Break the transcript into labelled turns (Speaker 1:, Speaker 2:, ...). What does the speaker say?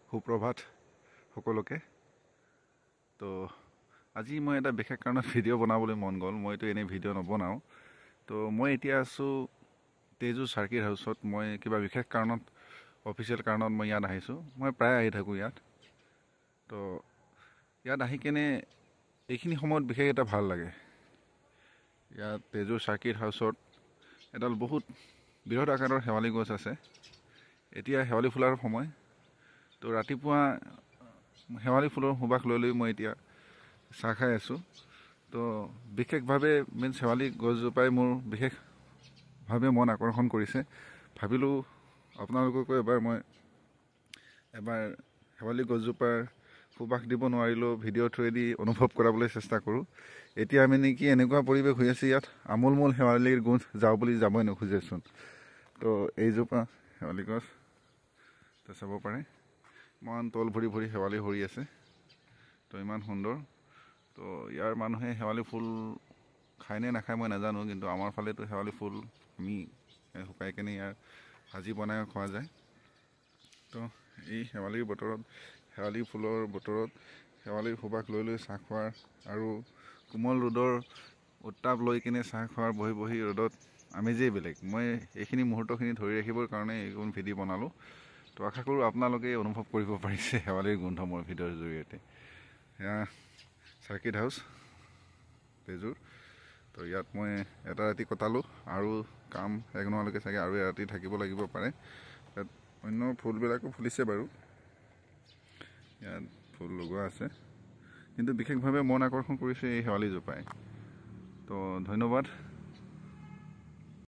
Speaker 1: সুপ্ৰভাত সকলোকে। তো আজি মই এটা বিশেষ কাৰণত ভিডিঅ' বনাবলৈ মন গ'ল। মইতো এনেই ভিডিঅ' নবনাওঁ। তো মই এতিয়া আছোঁ তেজু চাৰ্কিট হাউচত। মই কিবা বিশেষ কাৰণত অফিচিয়েল কাৰণত মই ইয়াত আহিছোঁ। মই প্ৰায় আহি থাকোঁ ইয়াত। তো ইয়াত আহি কেনে এইখিনি সময়ত বিশেষ এটা ভাল লাগে। ইয়াত তেজু চাৰ্কিট হাউচত এডাল বহুত বৃহৎ আকাৰৰ শেৱালি গছ আছে। এতিয়া শেৱালি ফুলাৰ সময়। তো ৰাতিপুৱা শেৱালি ফুলৰ সুবাস লৈ মই এতিয়া চাহ খাই আছোঁ। তো বিশেষভাৱে শেৱালি গছজোপাই মোৰ বিশেষভাৱে মন আকৰ্ষণ কৰিছে। ভাবিলোঁ আপোনালোককো এবাৰ শেৱালি গছজোপাৰ সুবাস দিব নোৱাৰিলেও ভিডিঅ' থ্ৰুৱেদি অনুভৱ কৰাবলৈ চেষ্টা কৰোঁ। এতিয়া আমি নেকি এনেকুৱা পৰিৱেশ হৈ আছে, ইয়াত আমোলমোল শেৱালিৰ গোন্ধ যাওঁ বুলি যাবই নোখোজেচোন। তো এইজোপা শেৱালি গছ তো চাব পাৰে, ইমান তল ভৰি ভৰি শেৱালি সৰি আছে। তো ইমান সুন্দৰ। তো ইয়াৰ মানুহে শেৱালি ফুল খায়নে নাখায় মই নাজানো, কিন্তু আমাৰ ফালেতো শেৱালি ফুল আমি শুকাই কেনে ইয়াৰ ভাজি বনাই খোৱা যায়। তো এই শেৱালি ফুলৰ বতৰত শেৱালিৰ সুবাস লৈ চাহ খোৱাৰ আৰু কোমল ৰ'দৰ উত্তাপ লৈ কিনে চাহ খোৱাৰ বহি ৰ'দত আমেজেই বেলেগ। মই এইখিনি মুহূৰ্তখিনি ধৰি ৰাখিবৰ কাৰণে এইখন ভিডিঅ' বনালোঁ। তো আশা কৰোঁ আপোনালোকে অনুভৱ কৰিব পাৰিছে শেৱালিৰ গোন্ধ মোৰ ভিডিঅ'ৰ জৰিয়তে। এয়া চাৰ্কিট হাউচ তেজুৰ। তো ইয়াত মই এটা ৰাতি কটালোঁ, আৰু কাম শেষ নোহোৱালৈকে চাগে আৰু এৰাতি থাকিব লাগিব পাৰে। ইয়াত অন্য ফুলবিলাকো ফুলিছে বাৰু, ইয়াত ফুল লগোৱা আছে, কিন্তু বিশেষভাৱে মন আকৰ্ষণ কৰিছে এই শেৱালিজোপাই। তো ধন্যবাদ।